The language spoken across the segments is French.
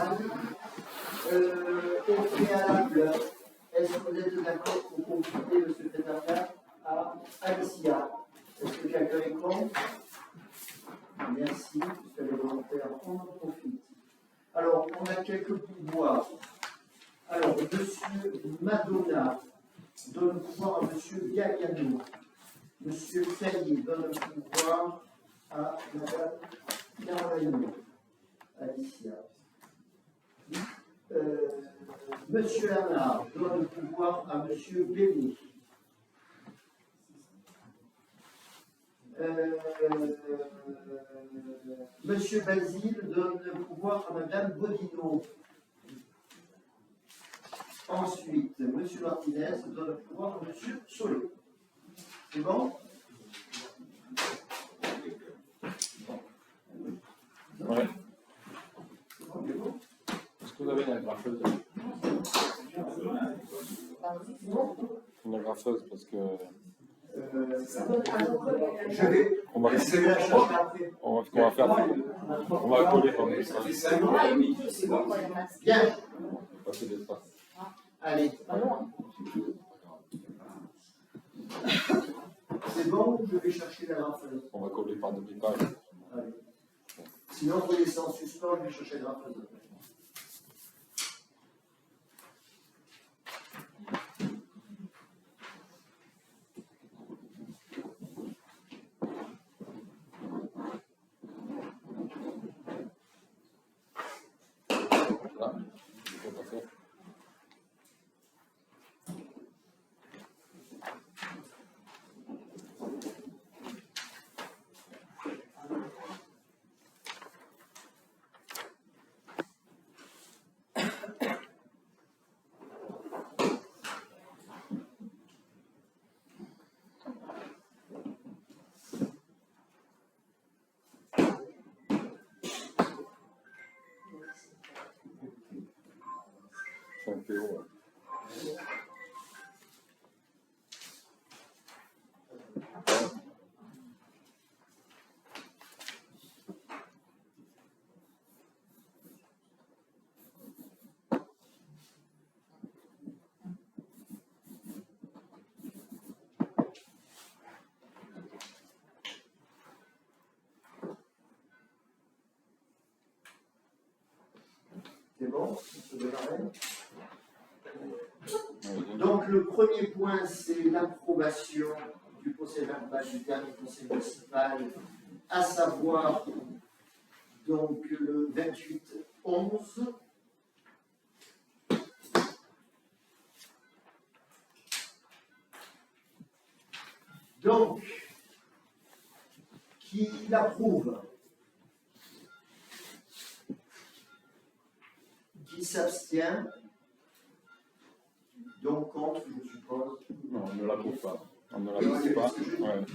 municipal. Au préalable, est-ce que vous êtes d'accord pour confier le secrétariat à Alicia? Est-ce que quelqu'un est contre? Merci, puisque les volontaires, on en profite. Alors, on a quelques pouvoirs. Alors, M. Madonna donne le pouvoir à M. Galliano. M. Caillé donne le pouvoir à Mme Caroline. Alicia. M. Lanard donne le pouvoir à M. Béni. Monsieur Basile donne le pouvoir à Madame Bodino. Ensuite, Monsieur Martinez donne le pouvoir à Monsieur Solé. C'est bon? Ouais. Est-ce que vous avez une agrafeuse? Une agrafeuse, parce que... Je vais. On va coller comme ça. Bien. Passer l'espace. Allez. C'est bon, je vais chercher la rafleuse. On va coller par demi-page. Allez. Sinon, vous laissez en suspens, je vais chercher la rafleuse. Là, je vais passer. C'est un peu haut. C'est bon, M. Delarey. Donc, le premier point, c'est l'approbation du procès verbal du dernier conseil municipal, à savoir donc le 28-11. Donc, qui l'approuve? Qui s'abstient? Donc contre, je suppose. Non, on ne l'approuve pas. On ne l'approuve pas. Ouais.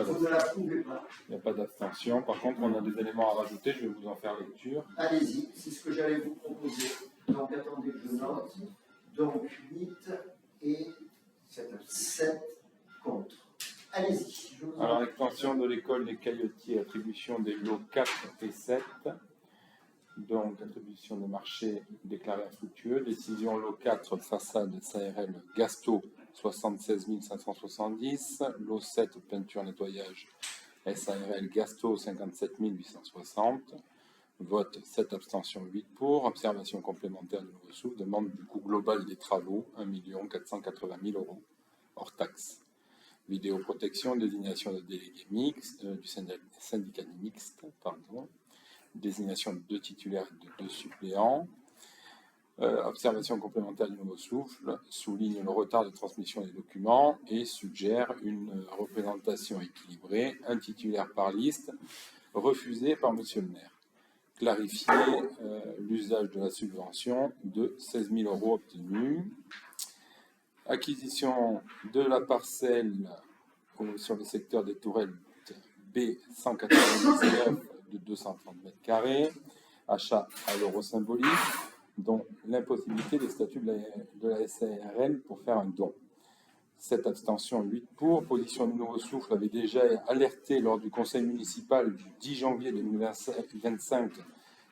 Vous ne l'approuvez pas. Il n'y a pas d'abstention. Par contre, on a des éléments à rajouter. Je vais vous en faire lecture. Allez-y, c'est ce que j'allais vous proposer. Donc attendez que je note. Donc 8 et 7 contre. Allez-y. Alors, extension de l'école des Caillotiers, attribution des lots 4 et 7. Donc, attribution des marchés déclarés infructueux. Décision lot 4, façade SARL Gasto, 76 570. Lot 7, peinture nettoyage SARL Gasto, 57 860. Vote 7 abstentions, 8 pour. Observation complémentaire du nouveau souffle. Demande du coût global des travaux, 1 480 000 € hors taxe. Vidéoprotection, désignation de délégués mixtes, du syndicat mixte, pardon. Désignation de 2 titulaires et de 2 suppléants. Observation complémentaire du nouveau souffle, souligne le retard de transmission des documents et suggère une représentation équilibrée, un titulaire par liste, refusé par Monsieur le maire. Clarifier l'usage de la subvention de 16 000 € obtenus. Acquisition de la parcelle sur le secteur des Tourelles B 199 de 230 m², achat à l'euro symbolique, dont l'impossibilité des statuts de la SARL pour faire un don. 7 abstentions, 8 pour. Position du nouveau souffle avait déjà alerté lors du conseil municipal du 10 janvier 2025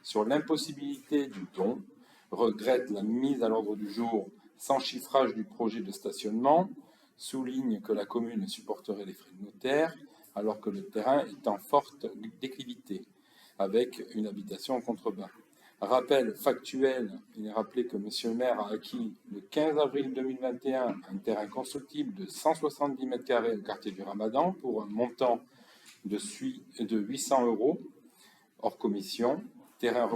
sur l'impossibilité du don, regrette la mise à l'ordre du jour sans chiffrage du projet de stationnement, souligne que la commune supporterait les frais de notaire, alors que le terrain est en forte déclivité, avec une habitation en contrebas. Rappel factuel, il est rappelé que M. le maire a acquis le 15 avril 2021 un terrain constructible de 170 m² au quartier du Ramadan pour un montant de 800 € hors commission, terrain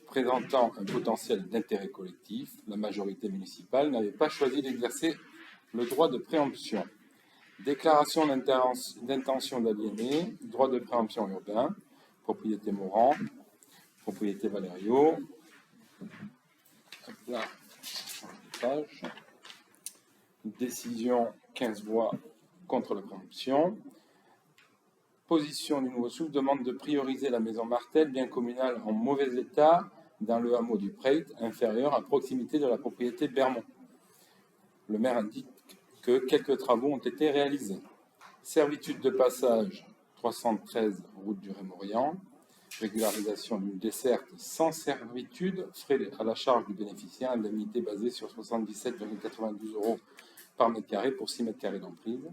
présentant un potentiel d'intérêt collectif. La majorité municipale n'avait pas choisi d'exercer le droit de préemption. Déclaration d'intention d'aliéner, droit de préemption urbain, propriété Morand, propriété Valerio. Là, page. Décision 15 voix contre la préemption. Position du Nouveau Souffle demande de prioriser la maison Martel, bien communal en mauvais état, dans le hameau du Preit, inférieur à proximité de la propriété Bermond. Le maire indique que quelques travaux ont été réalisés. Servitude de passage, 313 route du Rémorien. Régularisation d'une desserte sans servitude, frais à la charge du bénéficiaire, indemnité basée sur 77,92 € par mètre carré pour 6 m² d'emprise.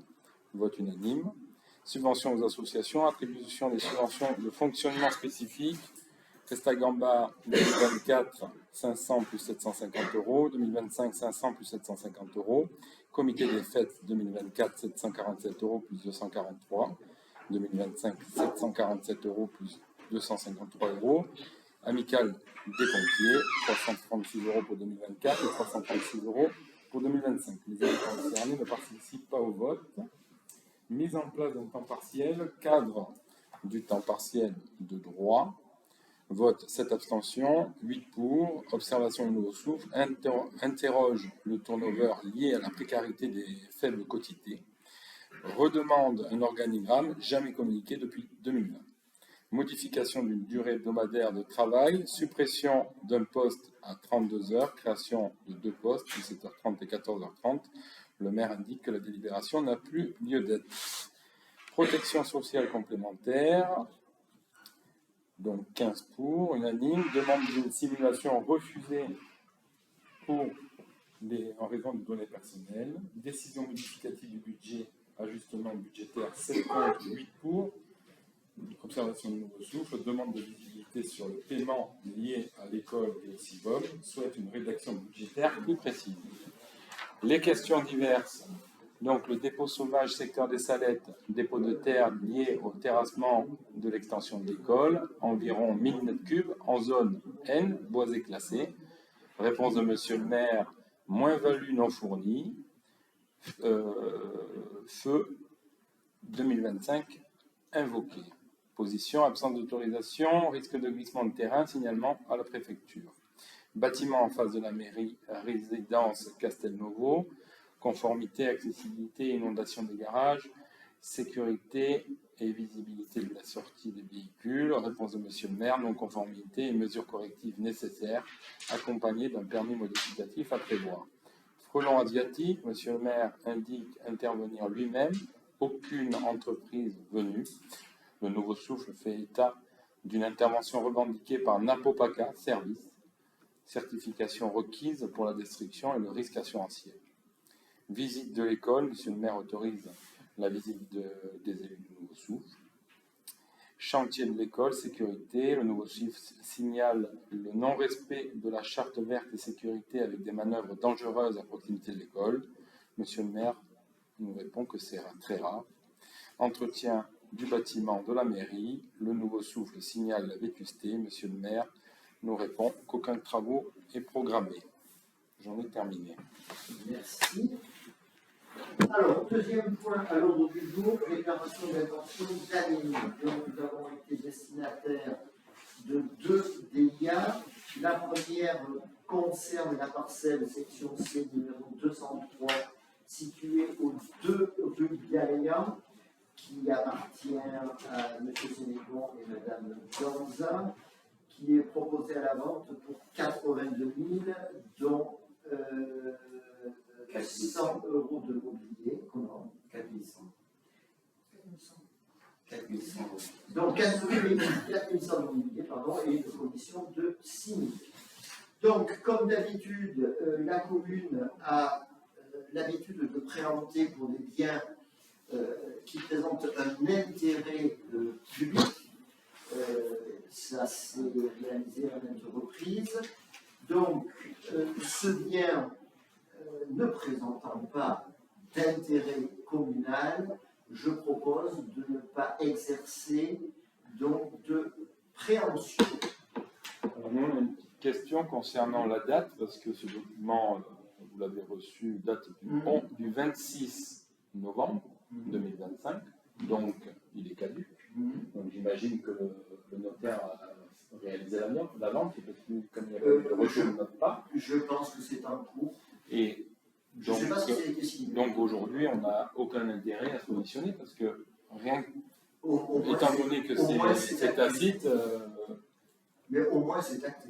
Vote unanime. Subventions aux associations, attribution des subventions de fonctionnement spécifique. Festagamba 2024, 500 plus 750 €, 2025, 500 plus 750 €. Comité des fêtes 2024, 747 € plus 243. 2025, 747 € plus 253 €. Amicale des pompiers, 336 € pour 2024 et 336 € pour 2025. Les habitants concernés ne participent pas au vote. Mise en place d'un temps partiel, cadre du temps partiel de droit. Vote 7 abstentions, 8 pour, observation du Nouveau Souffle, interroge le turnover lié à la précarité des faibles quotités, redemande un organigramme jamais communiqué depuis 2020. Modification d'une durée hebdomadaire de travail, suppression d'un poste à 32 heures, création de 2 postes, 17h30 et 14h30. Le maire indique que la délibération n'a plus lieu d'être. Protection sociale complémentaire, donc 15 pour, unanime. Demande d'une simulation refusée en raison de données personnelles. Décision modificative du budget, ajustement budgétaire, 7 contre, 8 pour. Observation de Nouveau Souffle, demande de visibilité sur le paiement lié à l'école et au CIVOM, souhaite une rédaction budgétaire plus précise. Les questions diverses, donc le dépôt sauvage secteur des Salettes, dépôt de terre lié au terrassement de l'extension de l'école, environ 1000 m3 en zone N, boisé classé. Réponse de Monsieur le maire, moins-value non fournie, feu 2025 invoqué. Position, absence d'autorisation, risque de glissement de terrain, signalement à la préfecture. Bâtiment en face de la mairie, résidence Castelnovo, conformité, accessibilité, inondation des garages, sécurité et visibilité de la sortie des véhicules. Réponse de Monsieur le maire, non-conformité et mesures correctives nécessaires, accompagnées d'un permis modificatif à prévoir. Frelon asiatique, Monsieur le maire indique intervenir lui-même, aucune entreprise venue. Le Nouveau Souffle fait état d'une intervention revendiquée par Napopaca Service, certification requise pour la destruction et le risque assurantiel. Visite de l'école, Monsieur le maire autorise la visite des élus du Nouveau Souffle. Chantier de l'école, sécurité, le Nouveau Souffle signale le non-respect de la charte verte et sécurité avec des manœuvres dangereuses à proximité de l'école. Monsieur le maire nous répond que c'est très rare. Entretien du bâtiment de la mairie, le Nouveau Souffle signale la vétusté. Monsieur le maire nous répond qu'aucun travaux est programmé. J'en ai terminé. Merci. Alors, deuxième point à l'ordre du jour, déclaration d'intention d'aliéner. Donc, nous avons été destinataires de 2 DIA. La première concerne la parcelle section C numéro 203, située au 2 rue Galéa, qui appartient à M. Sénégon et Mme Danza, qui est proposée à la vente pour 82 000, dont 100 € de mobilier. Comment 4100. 4100. Donc 4100 de mobilier, pardon. et une commission de 6 000. Donc, comme d'habitude, la commune a l'habitude de préempter pour des biens qui présentent un intérêt public. Ça s'est réalisé à maintes reprises. Donc, ce bien ne présentant pas d'intérêt communal, je propose de ne pas exercer donc de préemption. Alors, nous, on a une petite question concernant la date, parce que ce document, vous l'avez reçu, date du 26 novembre 2025, donc il est caduc. Donc j'imagine que le notaire a réalisé la vente, comme il y avait le retour de notre part. Je pense que c'est en cours. Et je ne sais pas si ça a été signé. Donc aujourd'hui, on n'a aucun intérêt à se positionner, parce que rien, étant donné que c'est tacite. Mais au moins c'est acté.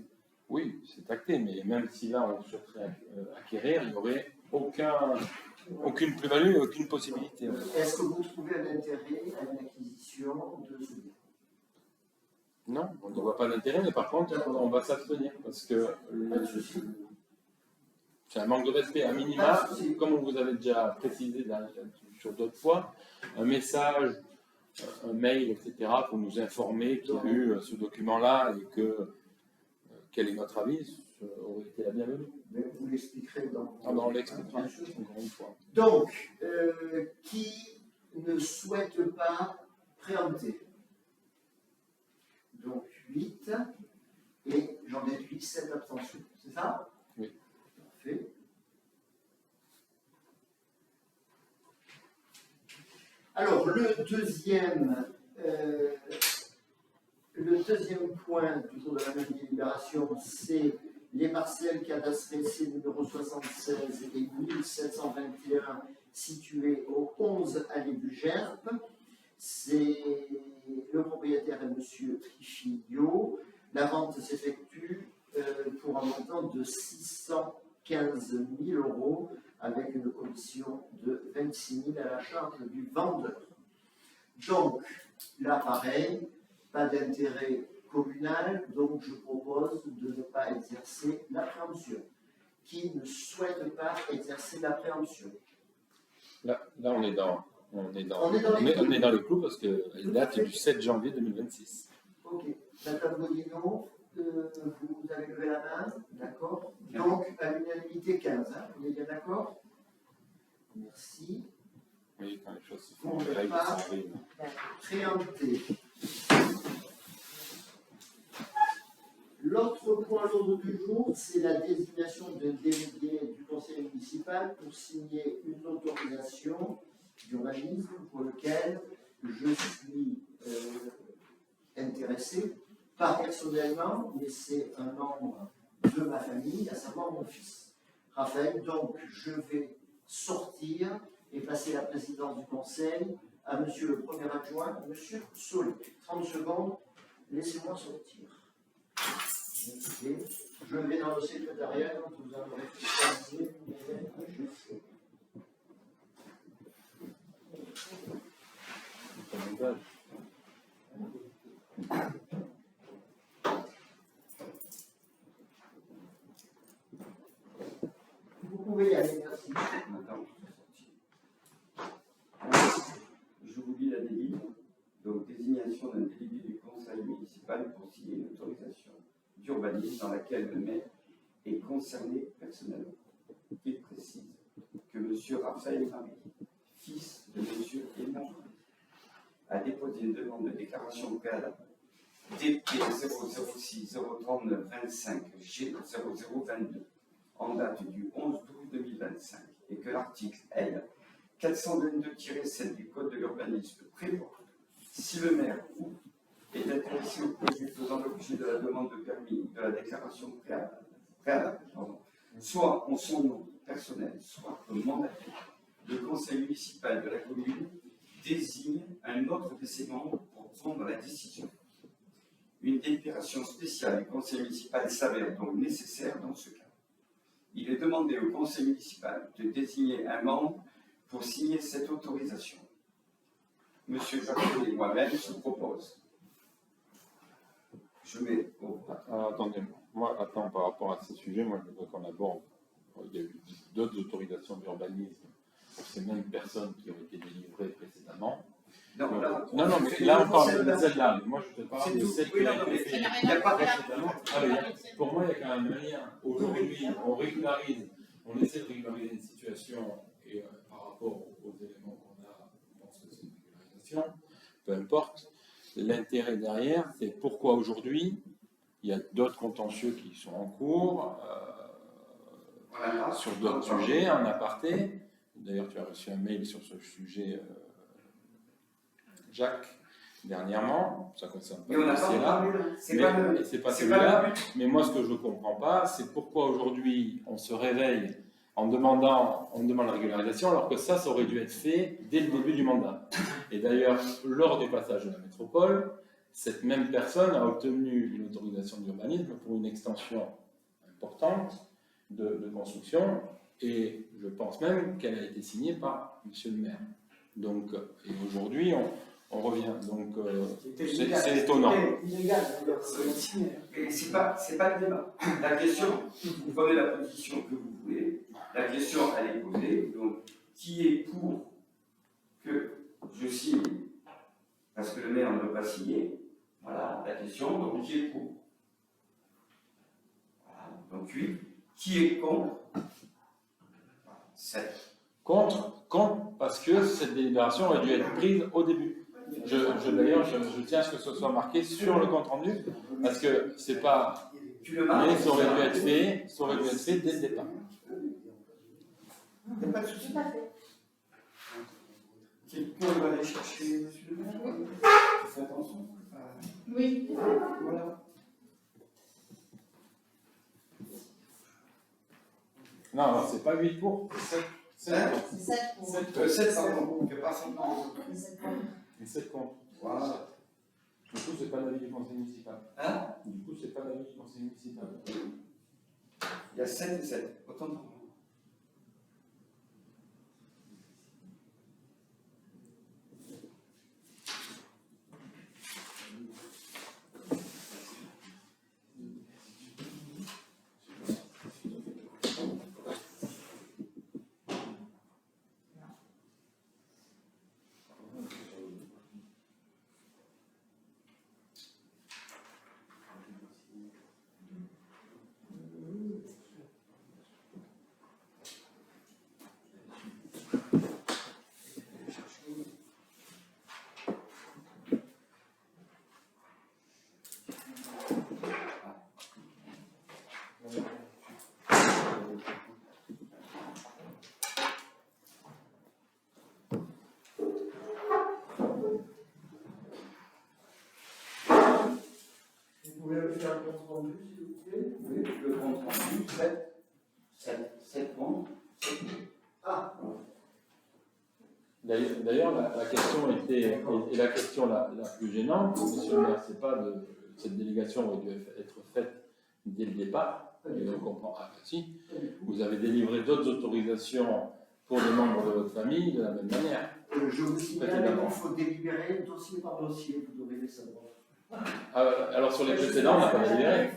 Oui, c'est acté, mais même si là on souhaiterait acquérir, il n'y aurait aucune plus-value et aucune possibilité. Est-ce que vous trouvez un intérêt à une acquisition de ce bien? Non, on ne voit pas d'intérêt, mais par contre, on va s'abstenir parce que c'est un manque de respect à minima, comme on vous avait déjà précisé sur d'autres fois, un message, un mail, etc., pour nous informer qu'il y a eu ce document-là et que quel est notre avis, aurait été la bienvenue. Mais vous l'expliquerez dans... on l'expliquera encore une fois. Donc, qui ne souhaite pas préempter? Donc 8, et j'en déduis 7 abstentions, c'est ça? Oui. Parfait. Alors, le deuxième point du tour de la même délibération, c'est les parcelles cadastrées C numéro 76 et 1721 situées au 11 allée du Gerpe. Le propriétaire est M. Trifilio. La vente s'effectue pour un montant de 615 000 € avec une commission de 26 000 à la charge du vendeur. Donc, là, pareil, pas d'intérêt communal, donc je propose de ne pas exercer la préemption. Qui ne souhaite pas exercer la préemption? Là on est dans les clous parce qu'elle date du 7 janvier 2026. Ok. Madame Godino, vous avez levé la main, d'accord? Donc, à l'unanimité 15, hein, on est bien d'accord? Merci. Oui, quand les choses se font, On ne règles pas s'arrivent. préempter. L'autre point à l'ordre du jour, c'est la désignation d'un délégué du conseil municipal pour signer une autorisation d'urbanisme pour lequel je suis intéressé, pas personnellement, mais c'est un membre de ma famille, à savoir mon fils, Raphaël. Donc, je vais sortir et passer la présidence du conseil à monsieur le premier adjoint, monsieur Solé. 30 secondes, laissez-moi sortir. Okay. Je vais dans le secrétariat quand vous en aurez choisi. Vous pouvez y aller, merci. Je vous lis la délibération. Donc, désignation d'un délégué du conseil municipal pour signer une autorisation d'urbanisme dans laquelle le maire est concerné personnellement. Il précise que M. Raphaël Marie, fils de M. Edmond, a déposé une demande de déclaration préalable DP 006 039 25 G 0022 en date du 11/12/2025 et que l'article L 422-7 du Code de l'urbanisme prévoit si le maire ou est intéressé au projet faisant l'objet de la demande de permis de la déclaration préalable, soit en son nom personnel, soit comme mandataire, le conseil municipal de la commune désigne un autre de ses membres pour prendre la décision. Une délibération spéciale du conseil municipal s'avère donc nécessaire dans ce cas. Il est demandé au conseil municipal de désigner un membre pour signer cette autorisation. Monsieur Jacques et moi-même se propose. Je mets au vote. Alors, attendez, moi, attends, par rapport à ces sujets, moi, je voudrais qu'on aborde. Il y a eu d'autres autorisations d'urbanisme pour ces mêmes personnes qui ont été délivrées précédemment. Non, là, Non, mais là, on parle de celle-là. Moi, je te parle de celle qui oui, a non, été mais faite il n'y a pas précédemment. Pour moi, il y a quand même un lien. Aujourd'hui, on régularise, on essaie de régulariser une situation et par rapport aux éléments qu'on a, on pense que c'est une régularisation, peu importe. L'intérêt derrière, c'est pourquoi aujourd'hui, il y a d'autres contentieux qui sont en cours sur d'autres sujets, en aparté. D'ailleurs, tu as reçu un mail sur ce sujet, Jacques, dernièrement. Ça concerne pas mais on n'a ce pas dossier-là. parlé, C'est pas celui-là. Mais moi, ce que je ne comprends pas, c'est pourquoi aujourd'hui on se réveille on demande la régularisation, alors que ça aurait dû être fait dès le début du mandat. Et d'ailleurs, lors du passage de la métropole, cette même personne a obtenu une autorisation d'urbanisme pour une extension importante de construction, et je pense même qu'elle a été signée par M. le maire. Donc, et aujourd'hui, on revient. Donc, c'est étonnant. Illégal, d'ailleurs, c'est signé. Mais c'est pas le débat. La question, vous prenez la position que vous voulez, la question, elle est posée. Donc, qui est pour que je signe parce que le maire ne veut pas signer? Voilà la question. Donc, qui est pour? Voilà. Donc, 8. Qui est contre? 7. Contre, parce que cette délibération aurait dû être prise au début. D'ailleurs, je tiens à ce que ce soit marqué sur le compte rendu, parce que c'est pas. Mais ça aurait dû être fait dès le départ. Il n'y a pas de souci. Quelqu'un va aller chercher monsieur le maire? Faites attention. Oui. Voilà. Non, c'est pas 8 pour, c'est 7 pour. C'est 7 pour. 7, pardon. Il fait pas 5 ans. Et 7 contre. Voilà. Du coup, c'est pas l'avis du conseil municipal. Hein? Du coup, c'est pas l'avis du conseil municipal. Il y a 7 et 7. Autant pour moi. Vous pouvez faire le compte rendu, s'il vous plaît? Oui, le compte rendu, 7 contre. Ah, D'ailleurs, la question était, et la question la plus gênante, monsieur le maire, c'est pas de. Cette délégation aurait dû être faite dès le départ, et on comprend. Ah, ben si, vous avez délivré d'autres autorisations pour des membres de votre famille de la même manière. je vous signale qu'il faut délibérer dossier par dossier, vous devrez le savoir. Alors sur les précédents, on n'a pas délibéré.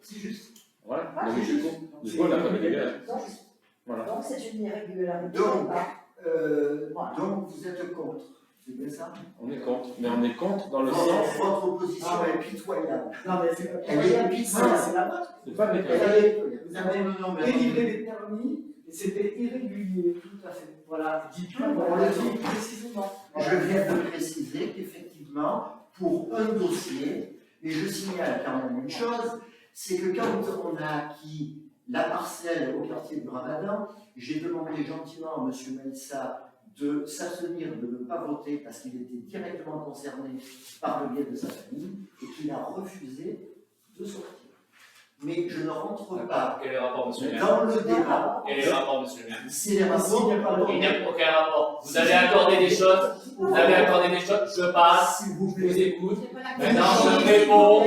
C'est juste. Voilà. Donc, du coup, on n'a pas délibéré. Voilà. Donc c'est une irrégularité. Donc vous êtes contre, c'est bien ça? On est contre, mais on est contre dans le sens. Votre opposition est pitoyable. Non, mais Elle est pitoyable. c'est la vôtre. C'est pas Elle méthode. est- Vous avez Délivrer des permis, et c'était irrégulier, tout à fait. Voilà, dites-le, on le dit précisément. Je viens de préciser qu'effectivement, pour un dossier, et je signale quand même une chose, c'est que quand on a acquis la parcelle au quartier du Ramadan, j'ai demandé gentiment à M. Maïssa de s'abstenir de ne pas voter parce qu'il était directement concerné par le biais de sa famille et qu'il a refusé de sortir. Mais je ne rentre pas Quel est le rapport, monsieur le maire? dans le débat. Quel est le rapport, monsieur le maire? C'est les rapports. Il n'y a aucun rapport. Vous avez accordé des choses, je passe, S'il vous je vous plaît. écoute, Mais maintenant je réponds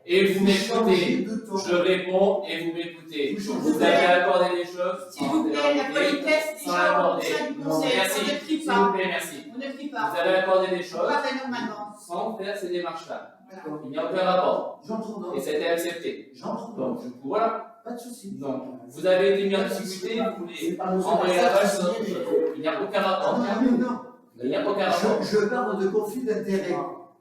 et vous m'écoutez. Je réponds et vous m'écoutez. Vous avez accordé des choses S'il vous plaît, la politesse, sans accorder. du conseil, Merci, on ne crie s'il vous pas. plaît, merci. On ne crie Vous pas. avez accordé des On choses va faire normalement. sans faire ces démarches-là. D'accord. Il n'y a aucun rapport. J'entends donc. Et ça a été accepté. J'entends Donc, donc. du coup, voilà. Pas de souci. Donc, vous avez été mis en difficulté, vous voulez envoyer la vache sur notre chose. Il n'y a aucun rapport. Non. Il n'y a aucun rapport. Je parle de conflit d'intérêt.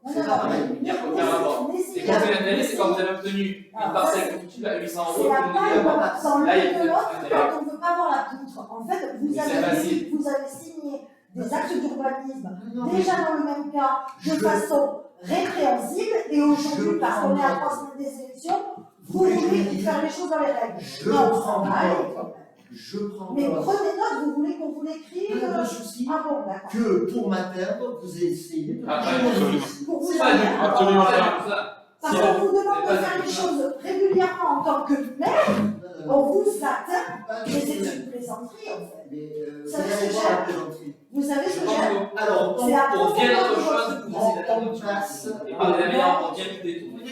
C'est Non, pas pareil. Il n'y a aucun rapport. C'est quand c'est l'intérêt, c'est quand vous avez obtenu une parcelle constructive à 800 euros. C'est la vous paille dites, dans là, il y a l'une de plus l'autre d'intérêt. quand on ne veut pas voir la poutre. En fait, Mais c'est facile. vous avez signé des actes d'urbanisme Non, mais déjà dans le même cas de Je- façon répréhensible et aujourd'hui, Je parce qu'on est à prends 3 semaines des élections, vous voulez que je voulez dise faire les choses dans les règles. Je Non, prends ça va aller, note. quand même. Je prends Mais note. prenez note, vous voulez qu'on vous l'écrive Pas de souci. Ah bon, d'accord. Que pour m'atteindre, vous essayez de Ah, faire absolument. Pour vous C'est pas du dire, tout. Absolument Pas pas. du tout ça. parce Si qu'on on- vous demande c'est de pas faire du les tout ça. choses régulièrement en tant que maire, on vous atteint, Pas de mais c'est problème. une plaisanterie en fait. Mais Ça vous fait allez ce voir que la plaisanterie. Vous savez ce Je que pense j'aime qu'on Alors, C'est la on vient profondeur d'autre de chose, votre vous vie. pensez la on même chose. passe. Et par la meilleure, on vient tout détourner.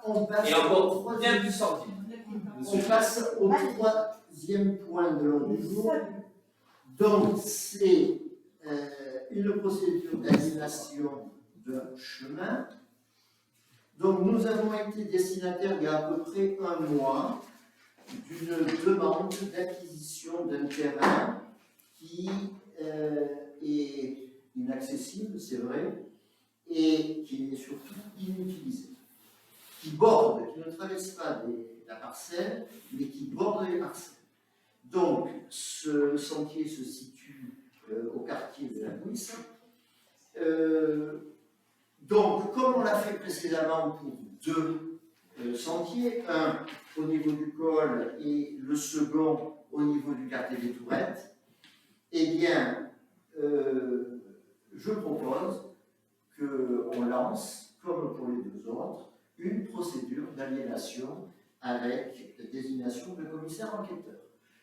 On passe Et au encore troisième- bien plus sorti. On passe au troisième point de l'ordre du jour. Donc, c'est une procédure d'annulation d'un chemin. Donc, nous avons été destinataires il y a à peu près un mois d'une demande d'acquisition d'un terrain qui est inaccessible, c'est vrai, et qui est surtout inutilisé, qui borde, qui ne traverse pas la parcelle, mais qui borde les parcelles. Donc, ce sentier se situe au quartier de la Bouisse. Donc, comme on l'a fait précédemment pour deux sentiers, un au niveau du col et le second au niveau du quartier des Tourettes, eh bien, je propose qu'on lance, comme pour les deux autres, une procédure d'aliénation avec désignation de commissaire enquêteur.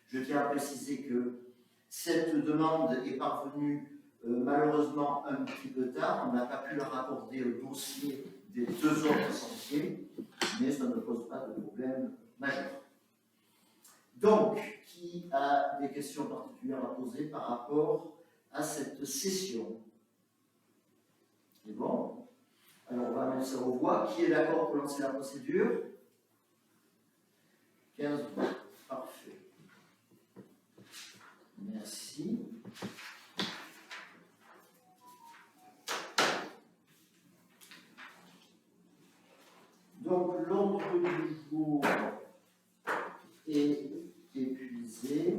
Je tiens à préciser que cette demande est parvenue malheureusement un petit peu tard. On n'a pas pu le rapporter au dossier des deux autres sentiers, mais ça ne pose pas de problème majeur. Donc, qui a des questions particulières à poser par rapport à cette session? C'est bon? Alors, on va mettre ça aux voix. Qui est d'accord pour lancer la procédure? 15 voix. Parfait. Merci. Donc, l'ordre du jour est épuisé.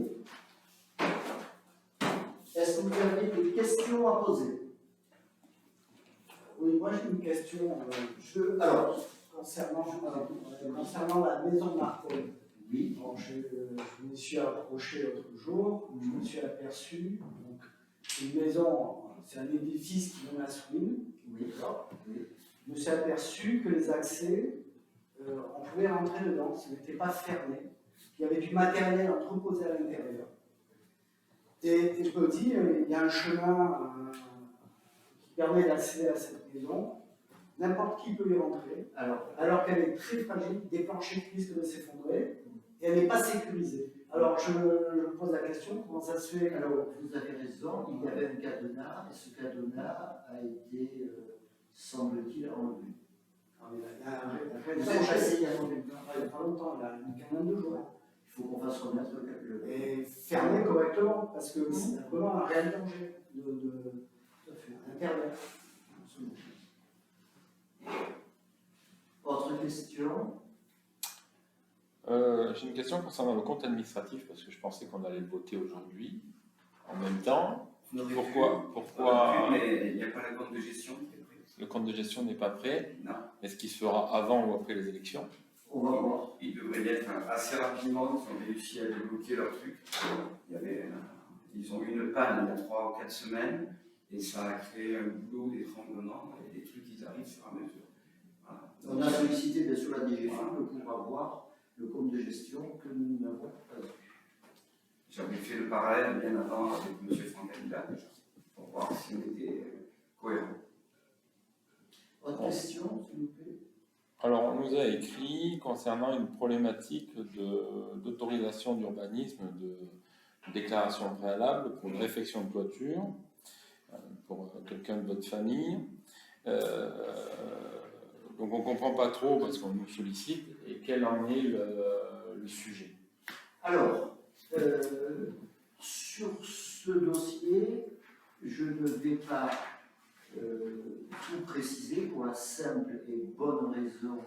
Est-ce que vous avez des questions à poser? Oui, moi j'ai une question. Alors, Concernant la maison Marcon. oui. Bon, je me suis approché l'autre jour, où je me suis aperçu, donc, une maison, c'est un édifice qui donne à Swin. Oui. Oui. Je me suis aperçu que les accès, on pouvait rentrer dedans, ce n'était pas fermé. Il y avait du matériel entreposé à l'intérieur. Et je me dis, il y a un chemin qui permet d'accéder à cette maison. N'importe qui peut y rentrer, alors qu'elle est très fragile, des planchers qui risquent de s'effondrer, et elle n'est pas sécurisée. Alors je me pose la question, comment ça se fait? Alors, vous avez raison, il y avait un cadenas, et ce cadenas a été, semble-t-il, enlevé. Vous Vous avez passé il y a combien de temps? Il n'y a pas longtemps, il y a une quinzaine de jours. Il faut qu'on fasse remettre le cadenas. Et fermé correctement, parce que c'est vraiment un réel danger d'Internet. Autre question? J'ai une question concernant le compte administratif, parce que je pensais qu'on allait le voter aujourd'hui, en même temps. Pourquoi Mais il n'y a pas la compte de gestion qui est prise. le compte de gestion n'est pas prêt? Non. Est-ce qu'il se fera avant ou après les élections? On va voir. Ils devraient l'être assez rapidement, ils ont réussi à débloquer leur truc. Ils ont eu une panne il y a 3 ou 4 semaines, et ça a créé un boulot, des tremblements, et des trucs qui arrivent sur la mesure. Voilà. On a sollicité bien sûr la DGFiP pour avoir le compte de gestion que nous n'avons pas eu. J'avais fait le parallèle bien avant avec M. Franck Abila, déjà, pour voir si on était cohérent. Autre question, s'il vous plaît? Alors, on nous a écrit concernant une problématique d'autorisation d'urbanisme, de déclaration préalable pour une réfection de toiture, pour quelqu'un de votre famille. Donc on ne comprend pas trop parce qu'on nous sollicite et quel en est le sujet. Alors, sur ce dossier, je ne vais pas tout préciser pour la simple et bonne raison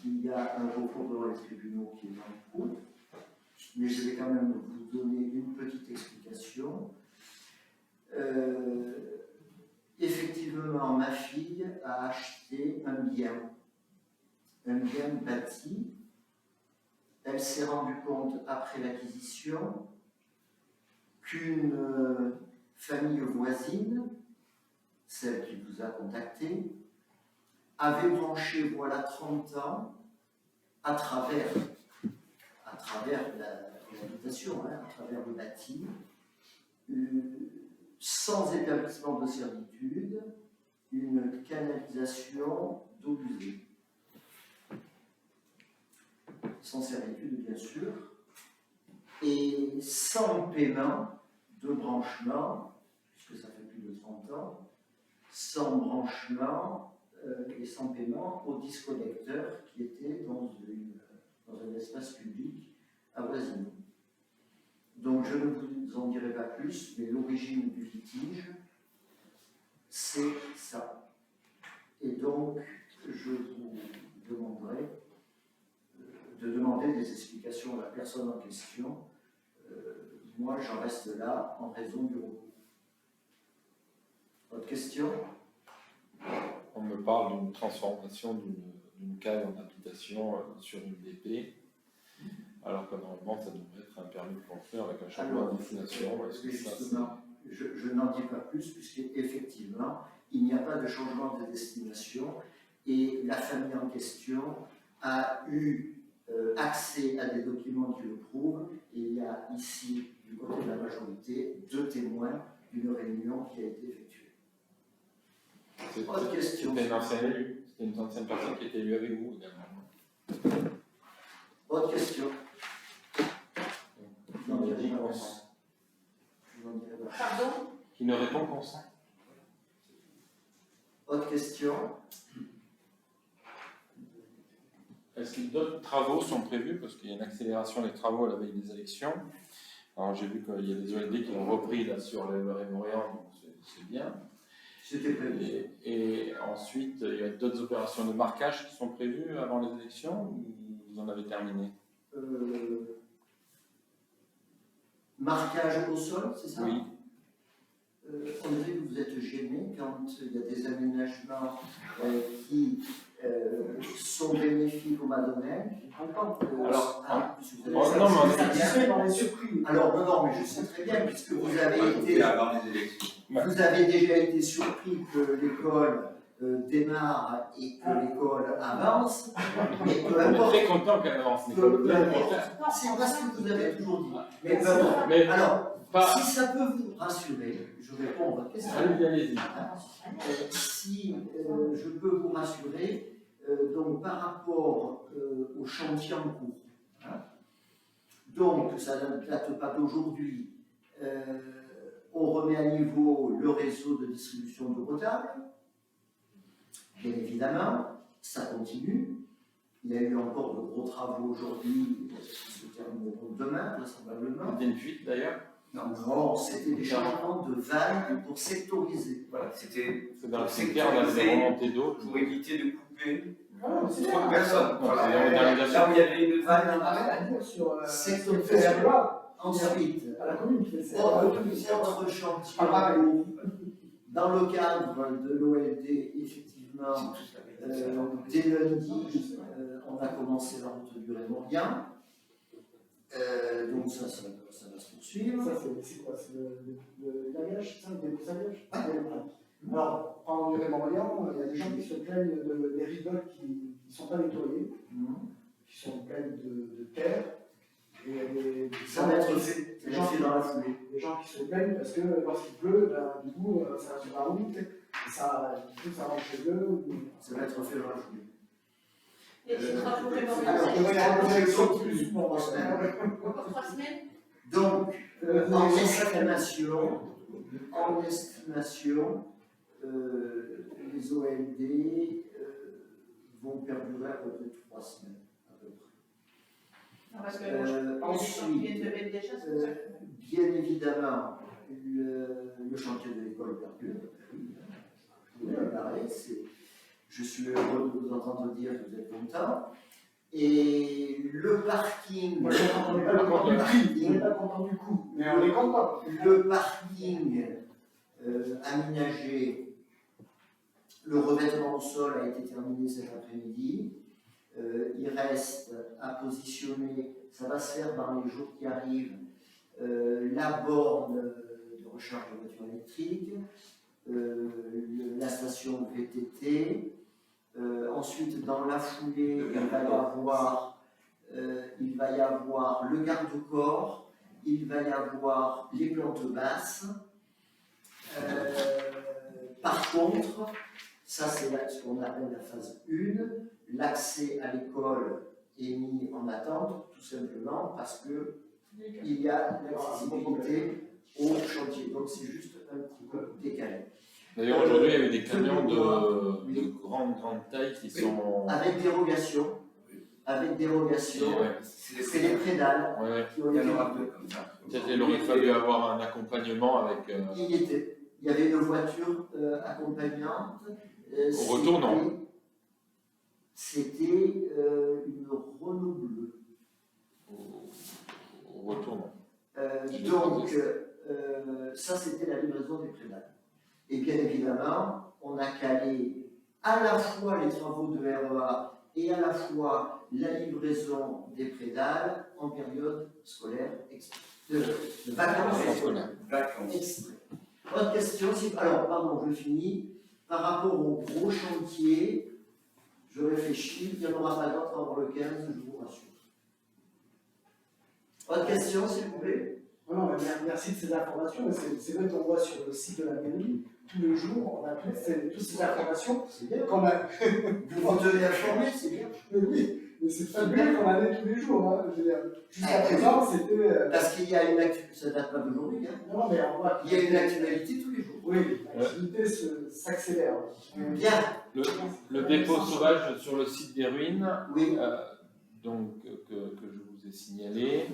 qu'il y a un recours devant les tribunaux qui est en cours, mais je vais quand même vous donner une petite explication. Effectivement, ma fille a acheté un bien bâti. Elle s'est rendue compte après l'acquisition qu'une famille voisine, celle qui vous a contacté, avait branché voilà 30 ans à travers l'habitation, à travers le bâti, sans établissement de servitude, une canalisation d'eau usée. Sans servitude, bien sûr, et sans paiement de branchement, puisque ça fait plus de 30 ans, sans branchement et sans paiement au disconnecteur qui était dans un espace public avoisinant. Donc je ne vous en dirai pas plus, mais l'origine du litige, c'est ça. Et donc, je vous demanderai de demander des explications à la personne en question. Moi, j'en reste là en raison du recours. Votre question? On me parle d'une transformation d'une cave en habitation sur une BP, alors que normalement ça devrait être un permis de construire avec un changement de destination. Est-ce que ça, justement, je n'en dis pas plus, puisqu'effectivement, il n'y a pas de changement de destination et la famille en question a eu accès à des documents qui le prouvent, et il y a ici, du côté de la majorité, 2 témoins d'une réunion qui a été effectuée. Autre question. C'était une ancienne personne qui était élue avec vous également. Autre question. Qui ne dit consent. Pardon? Qui ne répond consent. Autre question. Est-ce que d'autres travaux sont prévus? Parce qu'il y a une accélération des travaux à la veille des élections. Alors j'ai vu qu'il y a des OLD qui ont repris là sur le Montréal, donc c'est bien. C'était prévu. Et ensuite, il y a d'autres opérations de marquage qui sont prévues avant les élections ou vous en avez terminé? Marquage au sol, c'est ça? Oui. On dirait que vous êtes gêné quand il y a des aménagements qui sont bénéfiques au Madonnais. Alors, non, mais je sais très bien, puisque vous avez déjà été surpris que l'école démarre et que l'école avance, mais peu on est importe. très content qu'elle avance. C'est pas ce que vous avez toujours dit. Mais peu importe. Mais Alors, pas... si ça peut vous rassurer, je réponds à votre question. Allez-y. Si je peux vous rassurer, donc par rapport au chantier en cours, hein, donc ça ne date pas d'aujourd'hui, on remet à niveau le réseau de distribution d'eau potable. Bien évidemment, ça continue. Il y a eu encore de gros travaux aujourd'hui qui se termineront demain, vraisemblablement. Il y a une fuite d'ailleurs. Non, c'était des changements de vannes pour sectoriser. Voilà, c'était C'est dans le secteur, on a des remontées d'eau. pour éviter de couper C'est trop de personnes. Voilà. c'est Là où il y avait une vanne, Sectoriser. Ensuite, à la commune qui fait ça. autre chantier, dans le cadre de l'OLD, effectivement, dès lundi, on a commencé la route du Raymondien. Donc ça va se poursuivre. Ça, c'est quoi? C'est le gagage, ça, le débroussaillage? Alors, en Raymondien, il y a des gens qui se plaignent des rigoles qui ne sont pas nettoyées, qui sont pleines de terre. Et il y a des Ça va être fait dans la foulée. Des gens qui se plaignent parce que lorsqu'il pleut, du coup, ça va sur la route, et ça rentre chez eux. Ça va être fait dans la foulée. Et tu travaux Alors, il va y avoir une élection plus pour 3 semaines. Encore 3 semaines? Donc, en estimation, les OLD vont perdurer à peu près 3 semaines, à peu près. Non, parce que il y a des gens qui viennent de mettre déjà, c'est pour ça que- Bien évidemment, le chantier de l'école perdure. Oui, pareil, je suis heureux de vous entendre dire que vous êtes content. Et le parking. Moi, on n'est pas content du prix, on n'est pas content du coût, mais on est content. Le parking aménagé, le revêtement au sol a été terminé cet après-midi. Il reste à positionner, ça va se faire dans les jours qui arrivent, la borne de recharge de voitures électriques, la station VTT. Ensuite, dans la foulée, il va y avoir le garde-corps, il va y avoir les plantes basses. Par contre, ça c'est ce qu'on appelle la phase 1, l'accès à l'école est mis en attente, tout simplement parce que il y a l'accessibilité au chantier. Donc c'est juste un petit peu décalé. D'ailleurs, aujourd'hui, il y avait des camions de grande taille qui sont. Avec dérogation. Avec dérogation. Ouais. C'est les prédales Ouais. qui ont Il y été. en aura deux comme ça. Peut-être il aurait fallu avoir un accompagnement avec. Il y était. Il y avait une voiture accompagnante. Au retour, non. C'était une Renault bleue. Au retour, non. Donc, ça c'était la livraison des prédales. Et bien évidemment, on a calé à la fois les travaux de REA et à la fois la livraison des prédales en période scolaire exprès. De vacances scolaires. Vacances. Exprès. Autre question, alors pardon, je finis. Par rapport au gros chantier, je réfléchis, il n'y en aura pas d'autres avant le 15, je vous rassure. Autre question, s'il vous plaît? Non, mais merci de ces informations, mais c'est vrai qu'on voit sur le site de la mairie, tous les jours, on a toutes ces informations. C'est bien. Qu'on a... Vous vous tenez informé, c'est bien. Mais oui, mais c'est pas bien qu'on en ait tous les jours. Hein. Je veux dire, jusqu'à présent, c'était. Parce qu'il y a une actualité, ça date pas d'aujourd'hui, hein. Non, mais on voit Il y a une actualité tous les jours. Oui, l'activité s'accélère. Bien, Le dépôt sauvage sur le site des ruines, oui. donc que je vous ai signalé.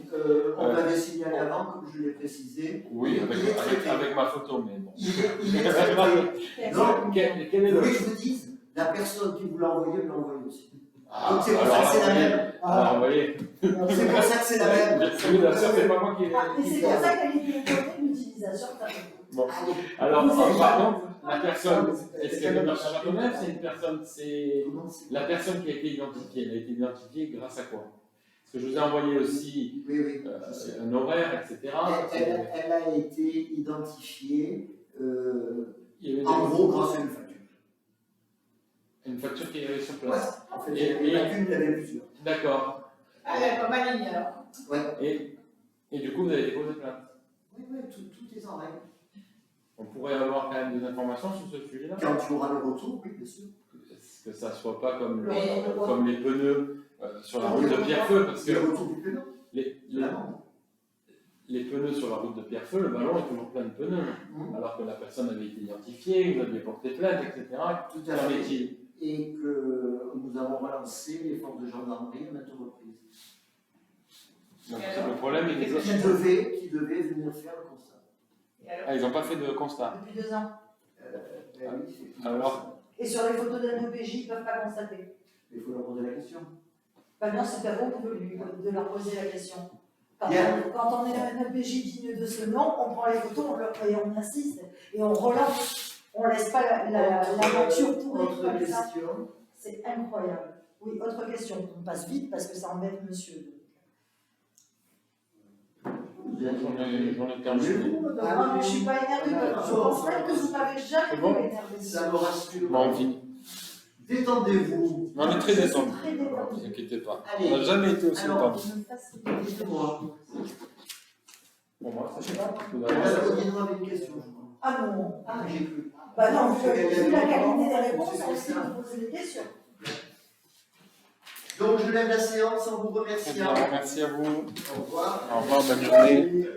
On m'avait signalé avant, comme je l'ai précisé. Oui, Il est traité. avec ma photo, mais bon. Il est traité. Non, Quel est vous le. voulez que je vous dise, la personne qui vous l'a envoyé me l'a envoyé aussi. Ah, Donc c'est pour alors ça que c'est la là, même. alors, vous voyez. C'est pour ça que c'est la même. Oui, bien sûr, c'est pas moi qui. Ah, mais c'est pour ça qu'elle est étonnée de l'utilisation de ta photo. Bon. Allez. Alors, Vous êtes par contre, la personne, est-ce qu'elle est dans sa connaître? C'est une personne, c'est. Comment c'est? La personne qui a été identifiée, elle a été identifiée grâce à quoi? Parce que je vous ai envoyé aussi Oui, oui. je sais. un horaire, etc. Elle a été identifiée, Il y avait en gros, grâce à une facture. une facture qui est sur Ouais. place. En fait, Et- il y en a qu'une, il y en avait plusieurs. D'accord. Ah, elle est pas maligne alors. Ouais. Et du coup, vous avez déposé plainte. Oui, oui, tout est en règle. On pourrait avoir quand même des informations sur ce sujet-là. Quand tu auras le retour, oui, bien sûr. Que ça ne soit pas comme, Mais- comme les pneus sur la route de Pierrefeu, parce que Le retour du paiement, les, de l'amende. les pneus sur la route de Pierrefeu, le ballon est toujours plein de pneus, alors que la personne avait été identifiée, vous aviez porté plainte, etc. Tout Qu'en à fait. est-il? Et que nous avons relancé les forces de gendarmerie à maintes reprises. Donc le problème, il est Qui devaient venir faire le constat. Et alors, Ah, ils n'ont pas fait de constat. depuis 2 ans. Ben oui, c'est- Alors, Et sur les photos d'un OPJ, ils ne peuvent pas constater. il faut leur poser la question. Bah non, c'est à vous de leur poser la question. Quand Bien. on est un OPJ digne de ce nom, on prend les photos, et on insiste, et on relance. On ne laisse pas la nature pourrir Autre comme ça. question. C'est incroyable. Oui, autre question. On passe vite parce que ça embête monsieur. Vous avez- j'en ai terminé. Ah, mais je ne suis pas énervée. Je pense même que vous m'avez jamais C'est bon vu énervée. Ça me rassure. Bon, on finit. Détendez-vous. On est très détendu. Très Ne détendu. vous inquiétez pas. Allez. On n'a jamais été aussi Alors, détendu. Dites-moi. Pour moi, ça, je sais pas. Vous Madame avez- Codino avait une question, je crois. Ah non. Ah, j'ai cru. Bah non, vu la qualité des réponses, on sait vous poser des questions. Donc, je lève la séance en vous Très remerciant. bien, merci à vous. Au revoir. Au revoir, bonne journée.